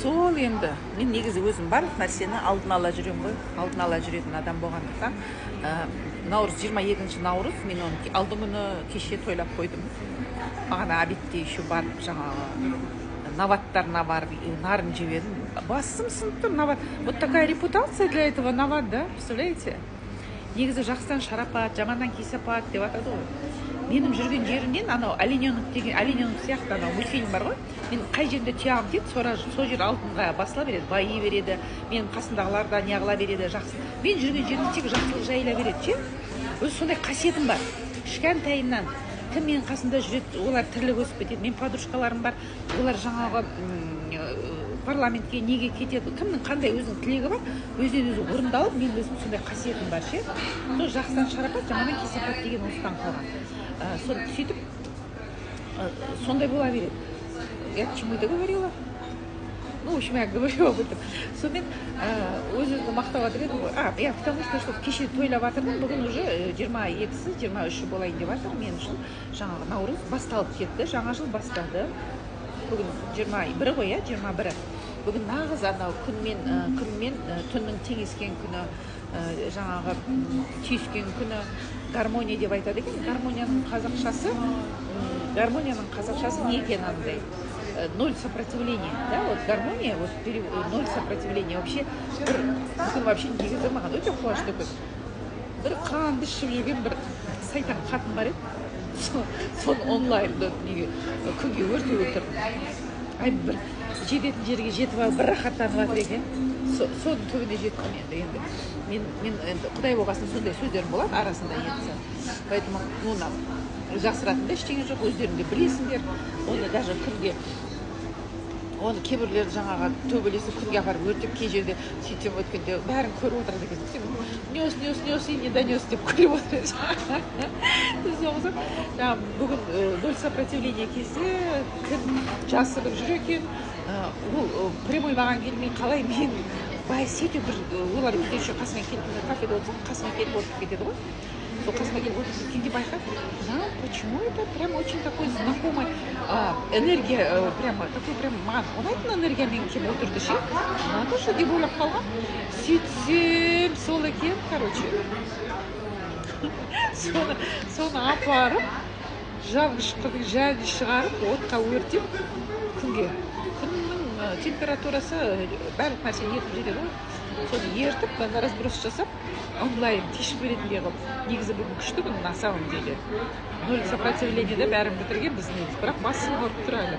сол енді мен негізі өзім барлық нәрсені алдын ала жүремін ғой, алдын ала жүретін адам болғандықтан наурыз 22 наурыз мен оны алдың күні кеше тойлап қойдым. Бағана обедте еще барып жаңағы наваттарына барып нарын жеп едім. Басым сынып тұр нават. Вот такая репутация для этого нават, да, представляете? Негізі жақсыдан шарапат, жаманнан кесапат деп атады ғой. Менің жүрген жерімнен анау олененок деген олененок сияқты анау мультфильм бар ғой. Мен қай жерінде тұяғым тиеді, сол жер алтынға басыла береді, байи береді. Менің қасымдағылар да неғыла береді, жақсы. Мен жүрген жерімде тек жақсылық жайыла береді, ше. Өзі сондай қасиетім бар. Кішкентайымнан кім менің қасымда жүреді, олар тірлік өсіп кетеді. Мен подружкаларым бар, олар жаңағы парламентке неге кетеді, кімнің қандай өзінің тілегі бар, өзінен өзі орындалып, мен өзім сондай қасиетім бар, ше. Сол жақсыдан шарапат, жаманнан кесапат деген осыдан қалған. Сөйтіп сондай бола береді. Я к чему это говорила? Ну, в общем, я говорю об этом. Сонымен өзімді мақтап жатыр едім ғой. Я потому что кеше тойлап жатырмын, бүгін уже 22-сі, 23-і болайын деп жатыр. Мен үшін жаңағы наурыз басталып кетті, жаңа жыл басталды. Бүгін 21-і ғой, 21-і. Бүгін нағыз анау күнмен түннің теңескен күні, жаңағы түйіскен күні, гармония деп айтады екен. Гармонияның қазақшасы не екен андай? Ноль сопротивления, да, вот гармония, вот ноль сопротивления. Вообще, бүгін вообще негізі маған өте қуашты күн. Бір қанды ішіп жүрген бір сайтан қатын бар еді. Соны онлайнда күнге өртеп отырдым. Ай, бір жететін жерге жетіп алып, бір рахаттанып жатыр екен. Соның түбіне жеттім енді. Мен құдай болғасын сондай сөздерім болады арасында енді. Поэтому оны жасыратында ештеңе жоқ, өздеріңде білесіңдер. Оны даже күнге, оны кейбірлер жаңағы төбелесіп күнге апарып өртеп, кей жерде сөйтіп өткенде бәрін көріп отырады екен. Нес и не донес деп күліп отырады. Бүгін ноль сопротивления кезде күн жасырып жүр екен. Ол прямой маған келмей қалай мен сөйтіп бір олар еще қасыма келіп кафеде отырсам, қасыма келіп отырып кетеді ғой. Сол қасыма келіп отырып кеткенде байқап, почему это прям очень такой знакомый энергия, прямо такой прям маған ұнайтын энергиямен келіп отырды ше. Надо же деп ойлап қалған. Сөйтсем сол екен, короче. Соны апарып, жанғышқының жәнін шығарып, отқа өртеп, күнге. Күннің температурасы барлық нәрсе етіп жетеді ғой. Соны ертіп, разброс жасап, онлайн тешіп беретіндей қылып. Негізі бүгін күшті күн, на самом деле. Ноль сопротивлениеде бәрін бітірген біз негізі, бірақ басым ұрып тұр әлі.